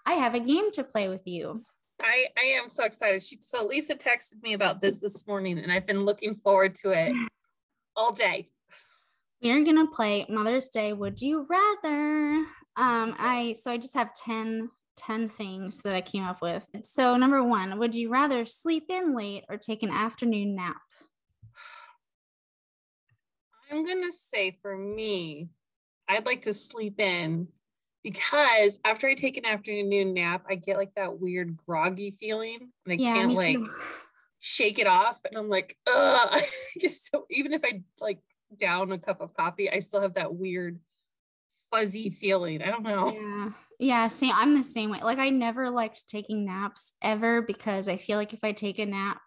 I have a game to play with you. I am so excited. So Lisa texted me about this morning, and I've been looking forward to it all day. We're gonna play Mother's Day Would You Rather. I just have 10 things that I came up with. So number one, would you rather sleep in late or take an afternoon nap? I'm gonna say for me, I'd like to sleep in because after I take an afternoon nap, I get like that weird groggy feeling and I can't like shake it off. And I'm like, ugh. So even if I like down a cup of coffee, I still have that weird fuzzy feeling. I don't know. Yeah, see, I'm the same way. Like I never liked taking naps ever because I feel like if I take a nap,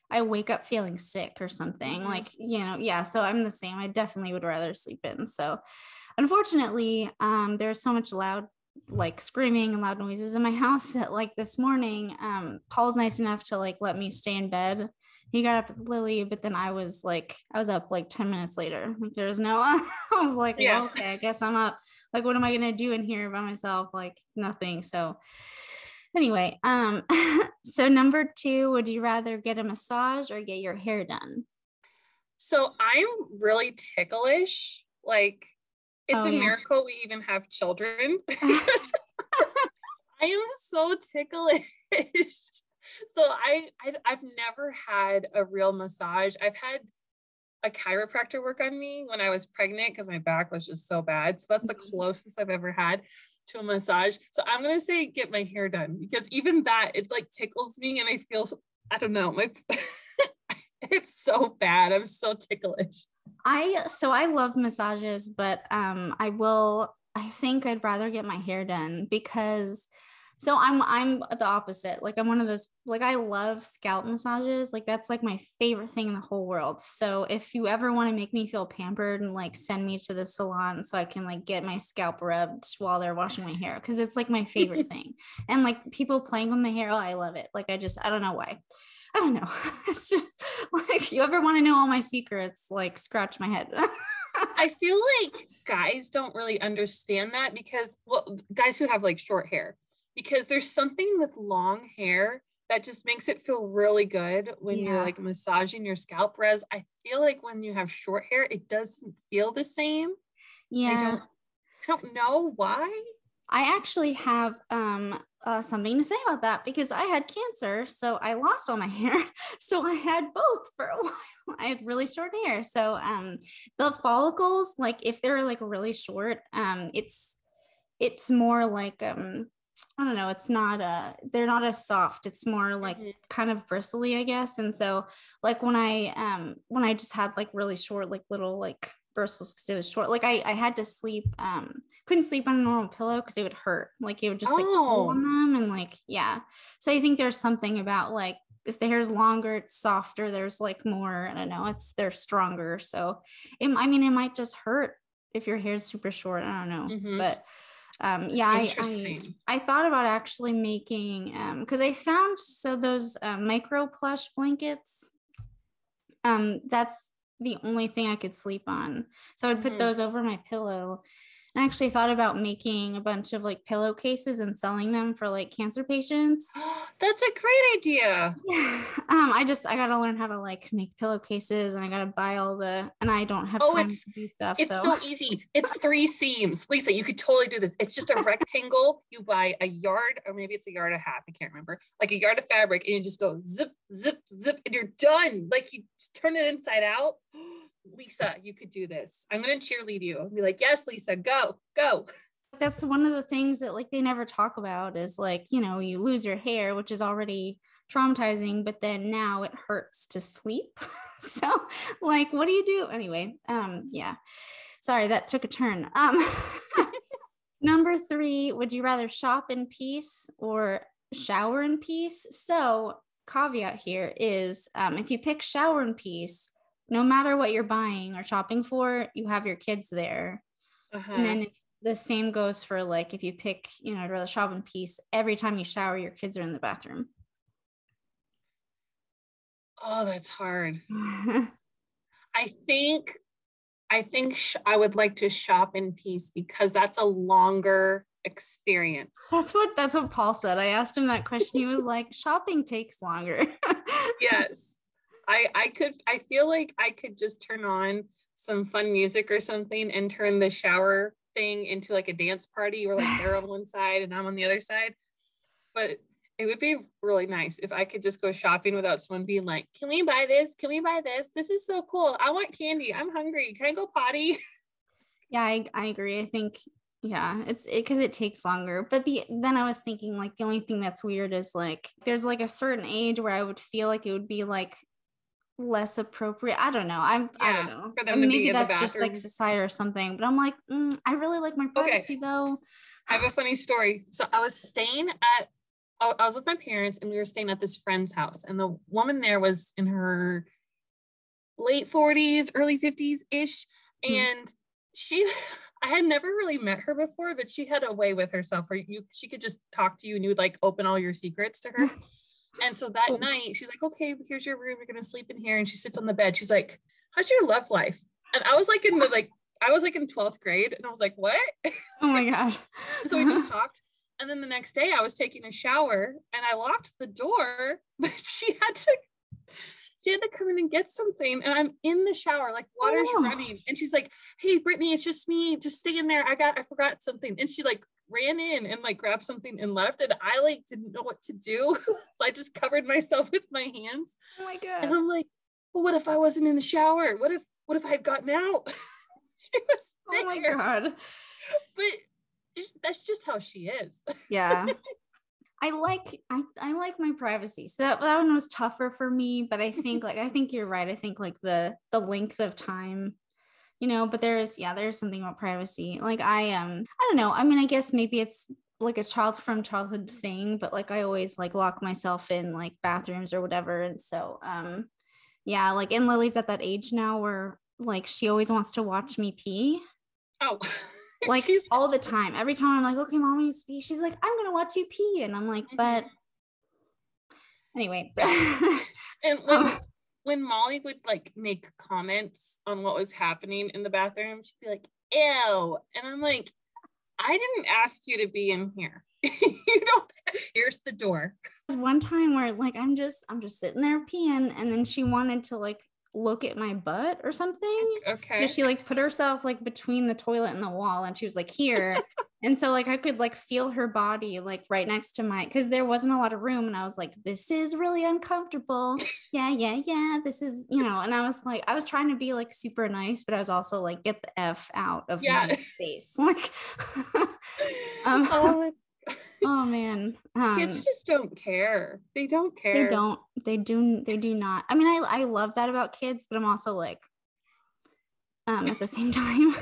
I wake up feeling sick or something. Like, so I'm the same. I definitely would rather sleep in. So unfortunately, there's so much loud like screaming and loud noises in my house that like this morning, Paul's nice enough to like let me stay in bed. He got up with Lily, but then I was up like 10 minutes later. Like there's no, I was like, well, okay, I guess I'm up. Like, what am I gonna do in here by myself? Like nothing. So anyway, so number two, would you rather get a massage or get your hair done? So I'm really ticklish. Like it's a miracle we even have children. I am so ticklish. So I've never had a real massage. I've had a chiropractor work on me when I was pregnant because my back was just so bad. So that's the closest I've ever had to a massage. So I'm going to say get my hair done because even that, it like tickles me and I feel, I don't know, it's so bad. I'm so ticklish. I love massages, but I think I'd rather get my hair done because I'm the opposite. Like I'm one of those, like I love scalp massages. Like that's like my favorite thing in the whole world. So if you ever want to make me feel pampered and like send me to the salon so I can like get my scalp rubbed while they're washing my hair, because it's like my favorite thing. And like people playing with my hair, oh, I love it. Like I don't know why. I don't know. It's just like, you ever want to know all my secrets, like scratch my head. I feel like guys don't really understand that because, well, guys who have like short hair, because there's something with long hair that just makes it feel really good when you're like massaging your scalp. Whereas I feel like when you have short hair, it doesn't feel the same. Yeah. I don't know why. I actually have something to say about that because I had cancer, so I lost all my hair. So I had both for a while. I had really short hair. So the follicles, like if they're like really short, it's more like I don't know, it's not they're not as soft. It's more like kind of bristly, I guess. And so like when I just had like really short, like little like bristles because it was short, like I had to sleep, couldn't sleep on a normal pillow because it would hurt. Like it would just like pull on them and like, yeah. So I think there's something about like if the hair is longer, it's softer, there's like more, I don't know, they're stronger. So it might just hurt if your hair's super short. I don't know. But I thought about actually making because I found those micro plush blankets, that's the only thing I could sleep on, so I would put those over my pillow. I actually thought about making a bunch of like pillowcases and selling them for like cancer patients. That's a great idea. Yeah. I gotta learn how to like make pillowcases and I gotta buy and I don't have time to do stuff. It's so easy. It's 3 seams. Lisa, you could totally do this. It's just a rectangle. You buy a yard, or maybe it's a yard and a half. I can't remember. Like a yard of fabric, and you just go zip, zip, zip, and you're done. Like you just turn it inside out. Lisa, you could do this. I'm going to cheerlead you and be like, yes, Lisa, go. That's one of the things that like they never talk about is like, you lose your hair, which is already traumatizing, but then now it hurts to sleep. So like, what do you do? Anyway, yeah, sorry, that took a turn. Number 3, would you rather shop in peace or shower in peace? So caveat here is if you pick shower in peace, no matter what you're buying or shopping for, you have your kids there. And then the same goes for like, if you pick, I'd rather shop in peace, every time you shower, your kids are in the bathroom. Oh, that's hard. I think I would like to shop in peace because that's a longer experience. That's what Paul said. I asked him that question. He was like, shopping takes longer. Yes. I feel like I could just turn on some fun music or something and turn the shower thing into like a dance party where like they're on one side and I'm on the other side. But it would be really nice if I could just go shopping without someone being like, can we buy this? Can we buy this? This is so cool. I want candy. I'm hungry. Can I go potty? Yeah, I agree. I think, yeah, it's because it takes longer. But then I was thinking like the only thing that's weird is like there's like a certain age where I would feel like it would be like less appropriate. I don't know. I don't know. For them And to maybe be in the that's just like bathroom. society or something. But I'm like, I really like my privacy though. I have a funny story. So I was with my parents and we were staying at this friend's house, and the woman there was in her late 40s, early 50s ish. And I had never really met her before, but she had a way with herself where she could just talk to you and you would like open all your secrets to her. And so that night she's like, okay, here's your room. You're going to sleep in here. And she sits on the bed. She's like, how's your love life? And I was like in 12th grade and I was like, what? Oh my gosh. So we just talked. And then the next day I was taking a shower and I locked the door, but she had to come in and get something. And I'm in the shower, like water's running. And she's like, hey, Brittany, it's just me. Just stay in there. I forgot something. And she like ran in and like grabbed something and left. And I like didn't know what to do. So I just covered myself with my hands. Oh my God. And I'm like, well, what if I wasn't in the shower? What if I had gotten out? She was there. Oh my God. But that's just how she is. Yeah. I like my privacy. So that one was tougher for me, but I think you're right. I think like the length of time, but there's something about privacy. Like I don't know. I mean, I guess maybe it's like a childhood thing, but like I always like lock myself in like bathrooms or whatever. And so yeah, like and Lily's at that age now where like she always wants to watch me pee. Oh. Like all the time. Every time I'm like, okay, mom needs to pee. She's like, I'm gonna watch you pee. And I'm like, but anyway. And when Molly would like make comments on what was happening in the bathroom, she'd be like, ew. And I'm like, I didn't ask you to be in here. Here's the door. There's one time where like I'm just sitting there peeing, and then she wanted to like look at my butt or something. Okay. She like put herself like between the toilet and the wall, and she was like here. And so like I could like feel her body like right next to because there wasn't a lot of room, and I was like, this is really uncomfortable. Yeah, this is, and I was like, I was trying to be like super nice, but I was also like, get the F out of my face. Like oh man. Kids just don't care. They don't care. They do not. I mean, I love that about kids, but I'm also like at the same time.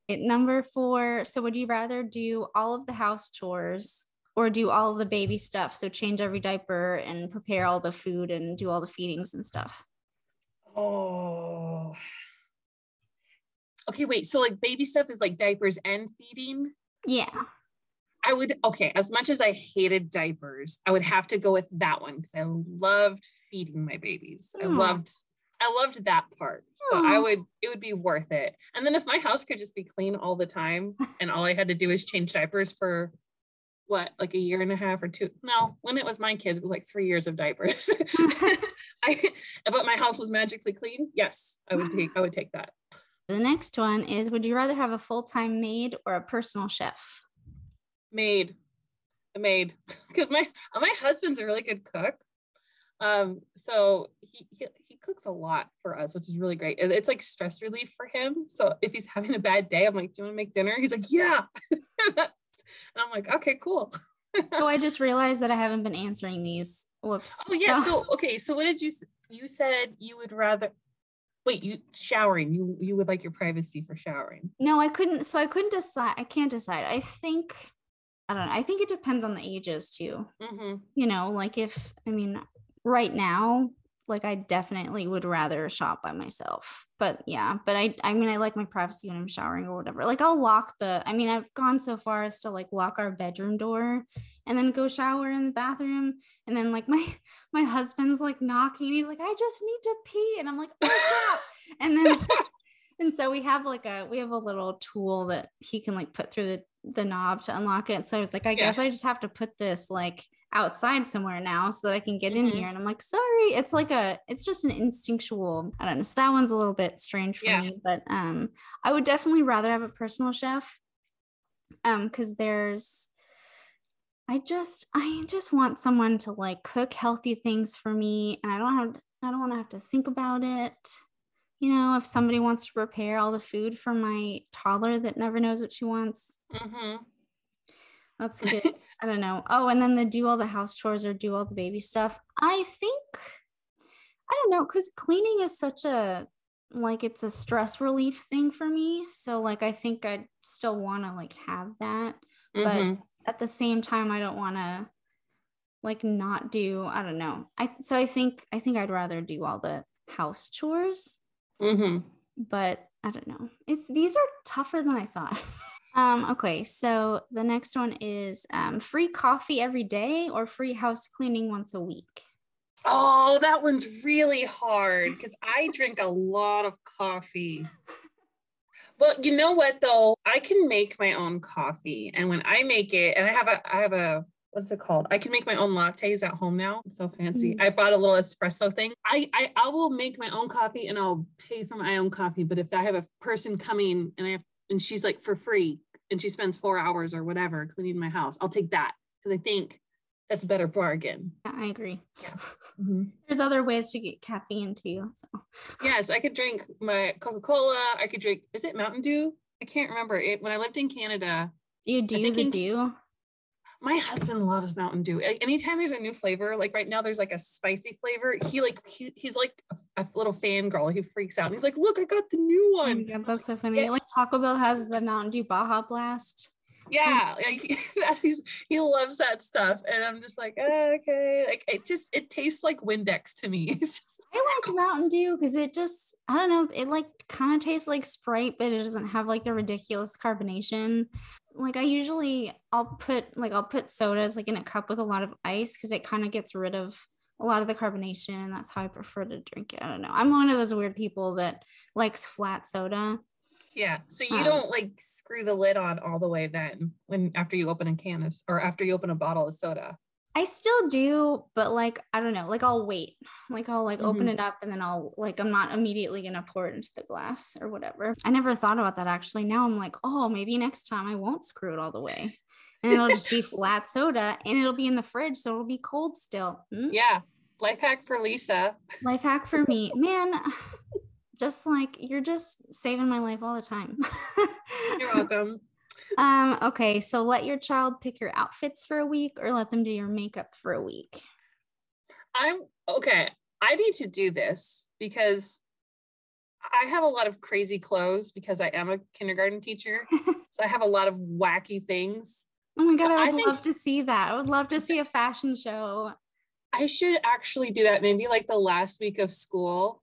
Number 4, so would you rather do all of the house chores or do all of the baby stuff? So change every diaper and prepare all the food and do all the feedings and stuff. Oh. Okay, wait. So like baby stuff is like diapers and feeding? Yeah. As much as I hated diapers, I would have to go with that one because I loved feeding my babies. I loved that part. So it would be worth it. And then if my house could just be clean all the time and all I had to do is change diapers for what, like a year and a half or 2? No, when it was my kids, it was like 3 years of diapers. But my house was magically clean. Yes, I would take that. The next one is, would you rather have a full-time maid or a personal chef? A maid, because my husband's a really good cook. So he cooks a lot for us, which is really great. And it's like stress relief for him. So if he's having a bad day, I'm like, do you want to make dinner? He's like, yeah. And I'm like, okay, cool. Oh, I just realized that I haven't been answering these. Whoops. Oh yeah. So what did you said you would rather, showering, you would like your privacy for showering? No, I couldn't decide. I can't decide. I don't know. I think it depends on the ages too. Mm-hmm. Like right now, like I definitely would rather shop by myself. But yeah, I like my privacy when I'm showering or whatever. Like I'll I've gone so far as to like lock our bedroom door and then go shower in the bathroom. And then like my husband's like knocking. He's like, I just need to pee. And I'm like, oh crap. And then and so we have a little tool that he can like put through the knob to unlock it. So I was like, I guess I just have to put this like outside somewhere now so that I can get in here. And I'm like, sorry, it's just an instinctual, I don't know. So that one's a little bit strange for me, but I would definitely rather have a personal chef. Because I just want someone to like cook healthy things for me, and I don't want to have to think about it. You know, if somebody wants to prepare all the food for my toddler that never knows what she wants, that's good. I don't know. Oh, and then the do all the house chores or do all the baby stuff. I don't know, because cleaning is such a, like, it's a stress relief thing for me. So like, I think I'd still want to like have that, but at the same time, I don't want to like not do, I don't know. I think I'd rather do all the house chores, but I don't know. These are tougher than I thought. Okay, so the next one is free coffee every day or free house cleaning once a week. Oh, that one's really hard because I drink a lot of coffee. Well, you know what though? I can make my own coffee, and when I make it, and I have a what's it called? I can make my own lattes at home now. I'm so fancy. I bought a little espresso thing. I will make my own coffee and I'll pay for my own coffee. But if I have a person coming and she's like for free and she spends 4 hours or whatever cleaning my house, I'll take that because I think that's a better bargain. Yeah, I agree. Yeah. There's other ways to get caffeine too. So. Yes, I could drink my Coca-Cola. I could drink, is it Mountain Dew? I can't remember it. When I lived in Canada. You do the Dew? My husband loves Mountain Dew. Anytime there's a new flavor, like right now there's like a spicy flavor, he's like a little fangirl. He freaks out. And he's like, look, I got the new one. Oh my God, that's so funny. Yeah. Like Taco Bell has the Mountain Dew Baja Blast. Yeah, like he loves that stuff, and I'm just like, okay, like it tastes like Windex to me. It's just, I like Mountain Dew because it just, I don't know, it like kind of tastes like Sprite, but it doesn't have like the ridiculous carbonation. Like I'll put sodas like in a cup with a lot of ice because it kind of gets rid of a lot of the carbonation, and that's how I prefer to drink it. I don't know. I'm one of those weird people that likes flat soda. Yeah. So you don't like screw the lid on all the way then after you open a can or after you open a bottle of soda. I still do, but like, I don't know, like I'll wait, like I'll like open it up and then I'm not immediately going to pour it into the glass or whatever. I never thought about that actually. Now I'm like, oh, maybe next time I won't screw it all the way and it'll just be flat soda and it'll be in the fridge. So it'll be cold still. Yeah. Life hack for Lisa. Life hack for me, man. Just like you're just saving my life all the time. You're welcome. Okay, so let your child pick your outfits for a week or let them do your makeup for a week. I need to do this because I have a lot of crazy clothes because I am a kindergarten teacher. So I have a lot of wacky things. Oh my God, I would love to see that. I would love to see a fashion show. I should actually do that maybe like the last week of school.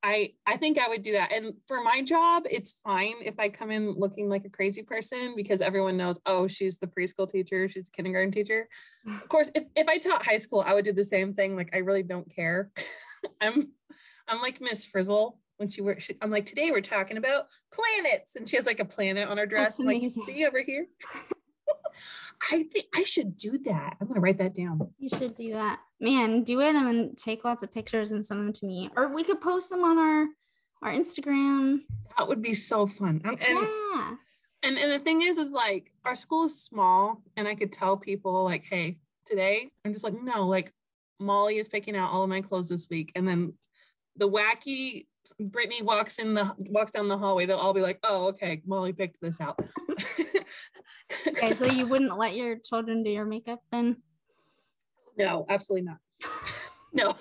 I think I would do that. And for my job, it's fine if I come in looking like a crazy person because everyone knows, oh, she's the preschool teacher, she's a kindergarten teacher. Of course, if I taught high school, I would do the same thing. Like, I really don't care. I'm like Miss Frizzle when I'm like, today we're talking about planets. And she has like a planet on her dress. I'm like, see over here. I think I should do that. I'm going to write that down. You should do that. Man, do it and then take lots of pictures and send them to me. Or we could post them on our Instagram. That would be so fun. Yeah. And the thing is like our school is small and I could tell people like, hey, today I'm just like, no, like Molly is picking out all of my clothes this week. And then the wacky Brittany walks down the hallway. They'll all be like, oh, okay, Molly picked this out. Okay, so you wouldn't let your children do your makeup then? No, absolutely not. No.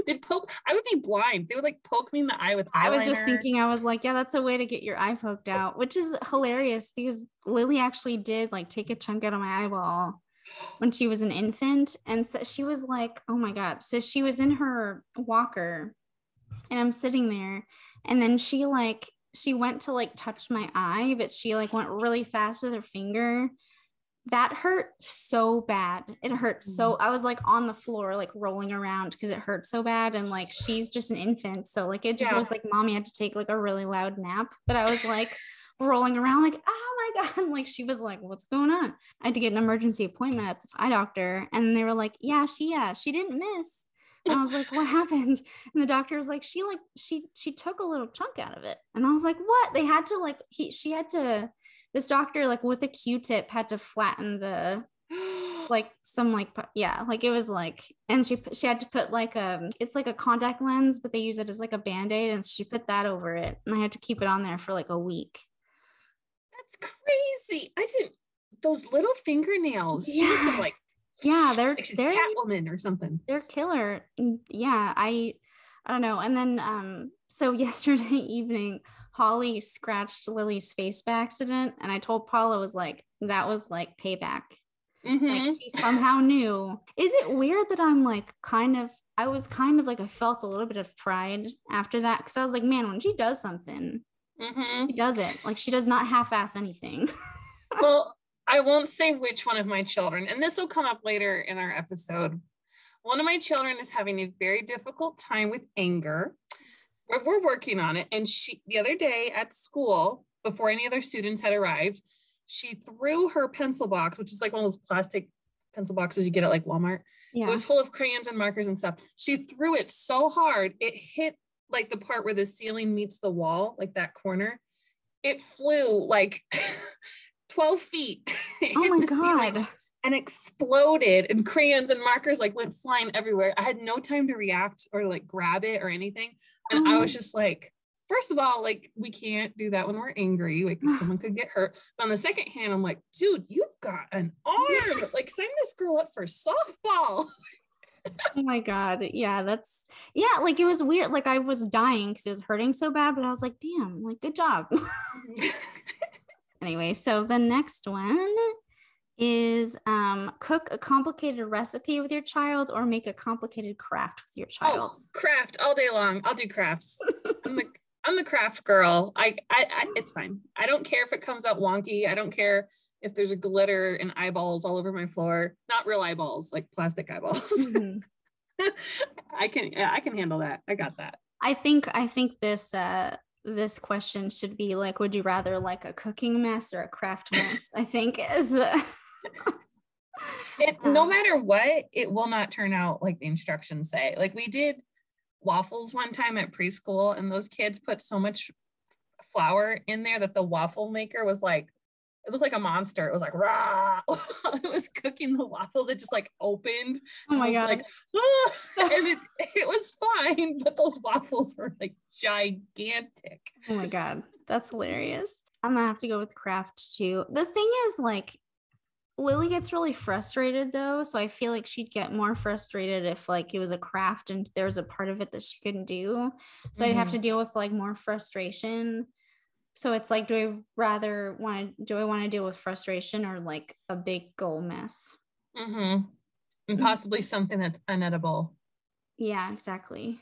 They'd poke. I would be blind. They would like poke me in the eye with eyeliner. I was just thinking, I was like, yeah, that's a way to get your eye poked out, which is hilarious because Lily actually did like take a chunk out of my eyeball when she was an infant. And so she was like, oh my God. So she was in her walker and I'm sitting there and then she went to like touch my eye, but she like went really fast with her finger. That hurt so bad. It hurt so, I was like on the floor, like rolling around because it hurt so bad. And like, she's just an infant. So like, it just looked like mommy had to take like a really loud nap. But I was like, rolling around like, oh my God. Like she was like, what's going on? I had to get an emergency appointment at this eye doctor. And they were like, she didn't miss. And I was like, what happened? And the doctor was like, she took a little chunk out of it. And I was like, what? They had to this doctor, like with a Q-tip had to flatten the, like some like, yeah, like it was like, and she had to put like it's like a contact lens, but they use it as like a Band-Aid, and she put that over it, and I had to keep it on there for like a week. That's crazy. I didn't, those little fingernails. Yeah. She must have like, yeah, they're Catwoman or something. They're killer. Yeah, I don't know. And then so yesterday evening, Holly scratched Lily's face by accident, and I told Paula, was like, that was like payback. Like she somehow knew. Is it weird that I'm like I was kind of like, I felt a little bit of pride after that, because I was like, man, when she does something, she does it. Like she does not half-ass anything. Well, I won't say which one of my children, and this will come up later in our episode. One of my children is having a very difficult time with anger. We're working on it. And the other day at school, before any other students had arrived, she threw her pencil box, which is like one of those plastic pencil boxes you get at like Walmart. Yeah. It was full of crayons and markers and stuff. She threw it so hard, it hit like the part where the ceiling meets the wall, like that corner. It flew like 12 feet. Oh my God. And exploded, and crayons and markers like went flying everywhere. I had no time to react or like grab it or anything. And I was just like, first of all, like, we can't do that when we're angry. Like someone could get hurt. But on the second hand, I'm like, dude, you've got an arm. Like sign this girl up for softball. Oh my God. Yeah, like it was weird. Like I was dying because it was hurting so bad, but I was like, damn, like good job. Anyway, so the next one is cook a complicated recipe with your child, or make a complicated craft with your child. Oh, craft all day long. I'll do crafts. I'm the craft girl. I it's fine. I don't care if it comes out wonky. I don't care if there's a glitter and eyeballs all over my floor. Not real eyeballs, like plastic eyeballs. I can handle that. I got that. I think this question should be like, would you rather like a cooking mess or a craft mess? I think is the no matter what, it will not turn out like the instructions say. Like we did waffles one time at preschool, and those kids put so much flour in there that the waffle maker was like, it looked like a monster. It was like, rah. It was cooking the waffles. It just like opened. Oh my God. Like, ah! And it was fine, but those waffles were like gigantic. Oh my God. That's hilarious. I'm gonna have to go with craft too. The thing is, like, Lily gets really frustrated though. So I feel like she'd get more frustrated if like it was a craft and there was a part of it that she couldn't do. So I'd have to deal with like more frustration. So it's like, do I want to deal with frustration or like a big goal mess? And possibly something that's unedible. Yeah, exactly.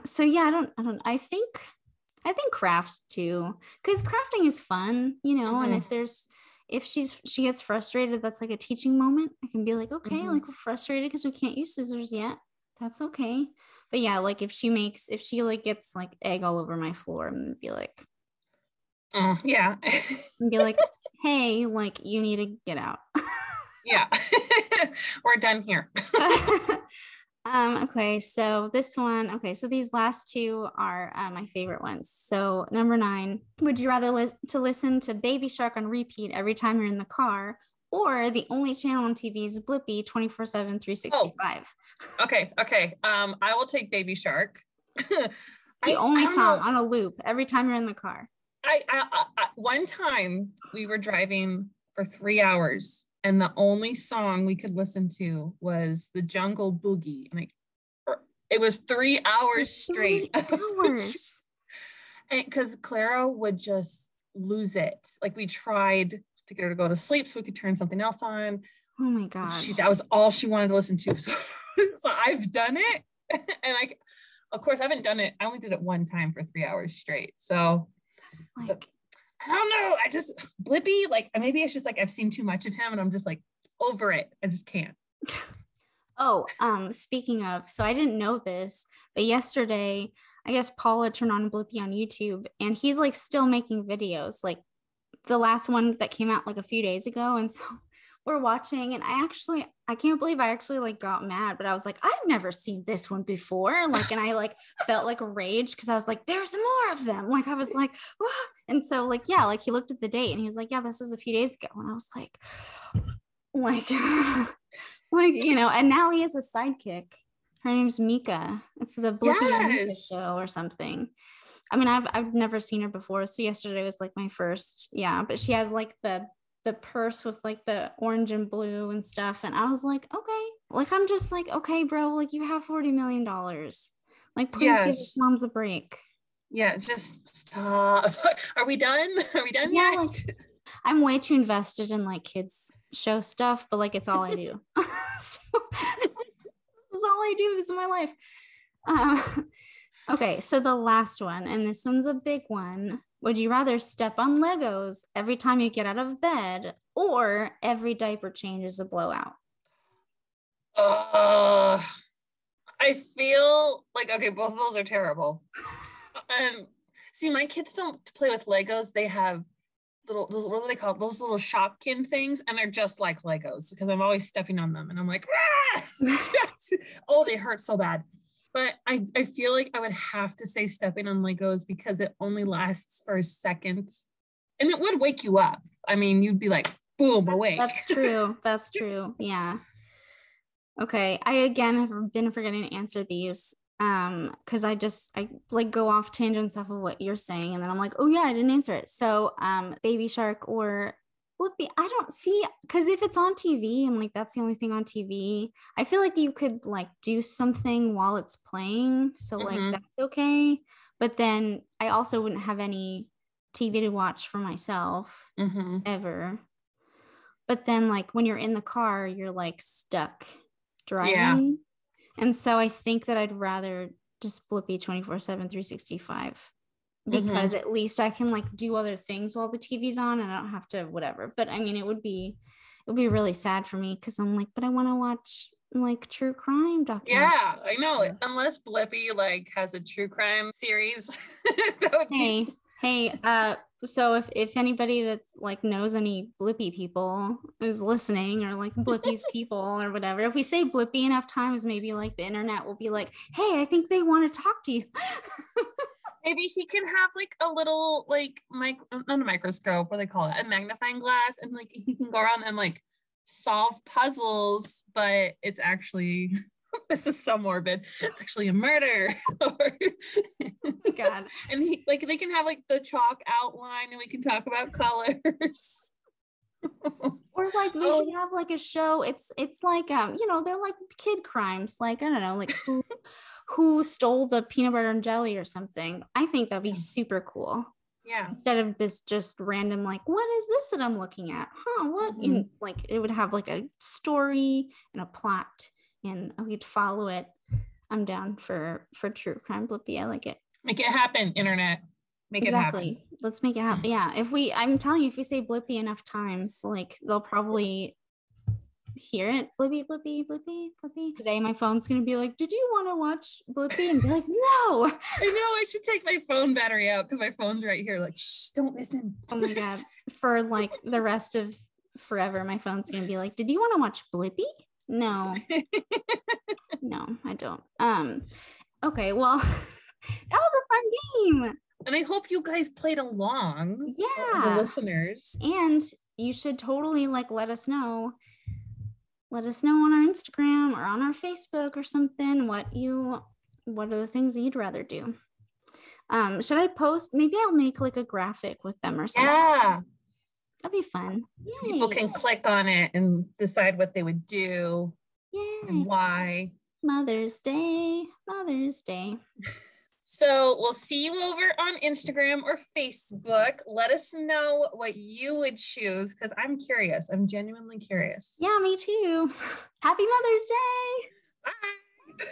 So yeah, I think crafts too, because crafting is fun, you know, and if she gets frustrated, that's like a teaching moment. I can be like, okay, like we're frustrated because we can't use scissors yet. That's okay. But yeah, like if she like gets like egg all over my floor, I'm gonna be like, yeah. And be like, hey, like you need to get out. Yeah. We're done here. Okay, so this one, so these last two are my favorite ones. So number 9, would you rather listen to Baby Shark on repeat every time you're in the car, or the only channel on TV is Blippi 24/7, 365? Okay. I will take Baby Shark. The only song on a loop every time you're in the car. I one time we were driving for 3 hours, and the only song we could listen to was the Jungle Boogie, and it was 3 hours straight. 3 hours. Because Clara would just lose it. Like we tried to get her to go to sleep so we could turn something else on. Oh my God. That was all she wanted to listen to. So I've done it, and of course I haven't done it. I only did it one time for 3 hours straight. So like, I don't know. I just Blippi, like maybe it's just like I've seen too much of him and I'm just like over it. I just can't. Oh, speaking of, so I didn't know this, but yesterday, I guess Paula turned on Blippi on YouTube, and he's like still making videos like the last one that came out like a few days ago. And so we're watching, and I can't believe I actually like got mad, but I was like, I've never seen this one before. Like, and I like felt like rage because I was like, there's more of them. Like, I was like, "Wah." And so like, yeah, like he looked at the date and he was like, yeah, this is a few days ago. And I was like, like, you know, and now he has a sidekick. Her name's Mika. It's the Blippi and Mika show or something. I mean, I've never seen her before. So yesterday was like my first, yeah, but she has like the purse with like the orange and blue and stuff. And I was like, okay, like, I'm just like, okay, bro, like you have $40 million. Like, please give his moms a break. Yeah, just stop. Are we done? Are we done yet? Like, I'm way too invested in like kids show stuff, but like it's all I do. So, this is all I do. This is my life. Okay, so the last one, and this one's a big one. Would you rather step on Legos every time you get out of bed, or every diaper change is a blowout? I feel like, okay, both of those are terrible. See, my kids don't play with Legos. They have what do they call it? Those little Shopkin things, and they're just like Legos because I'm always stepping on them, and I'm like, oh, they hurt so bad. But I feel like I would have to say stepping on Legos because it only lasts for a second, and it would wake you up. I mean, you'd be like, boom, awake. That's true. That's true. Yeah. Okay. I again have been forgetting to answer these because I like go off tangents off of what you're saying, and then I'm like, oh yeah, I didn't answer it. So Baby Shark or Blippi, I don't see, because if it's on TV and like that's the only thing on TV, I feel like you could like do something while it's playing, so like that's okay. But then I also wouldn't have any TV to watch for myself ever. But then like when you're in the car, you're like stuck driving. Yeah. And so I think that I'd rather just Blippi 24/7, 365, because at least I can like do other things while the TV's on and I don't have to whatever. But I mean, it would be really sad for me because I'm like, but I want to watch like true crime documentaries. Yeah, I know. Unless Blippi like has a true crime series. That would be... Hey, so if anybody that like knows any Blippi people who's listening, or like Blippi's people or whatever, if we say Blippi enough times, maybe like the internet will be like, hey, I think they want to talk to you. Maybe he can have like a little like not a microscope, what do they call it, a magnifying glass, and like he can go around and like solve puzzles, but it's actually this is so morbid, it's actually a murder. Oh my God. And he like they can have like the chalk outline and we can talk about colors. Or like they should have like a show. It's like you know, they're like kid crimes, like I don't know, like who stole the peanut butter and jelly or something. I think that'd be super cool. Yeah. Instead of this just random like, what is this that I'm looking at? What? You know, like it would have like a story and a plot, and we'd follow it. I'm down for true crime Blippi. I like it. Make it happen, internet. Make it happen. Let's make it happen. Yeah. I'm telling you, if we say Blippi enough times, like they'll probably hear it. Blippi, Blippi, Blippi, Blippi. Today my phone's gonna be like, did you want to watch Blippi? And be like, no. I know, I should take my phone battery out because my phone's right here. Like, shh, don't listen. Oh my God. For like the rest of forever, my phone's gonna be like, did you want to watch Blippi? No. No, I don't. Okay, well, that was a fun game. And I hope you guys played along. Yeah. The listeners. And you should totally like let us know on our Instagram or on our Facebook or something what are the things that you'd rather do. Should I post? Maybe I'll make like a graphic with them or something. Yeah. That'd be fun. Yay. People can click on it and decide what they would do. Yay. And why. Mother's Day. So we'll see you over on Instagram or Facebook. Let us know what you would choose because I'm curious. I'm genuinely curious. Yeah, me too. Happy Mother's Day. Bye.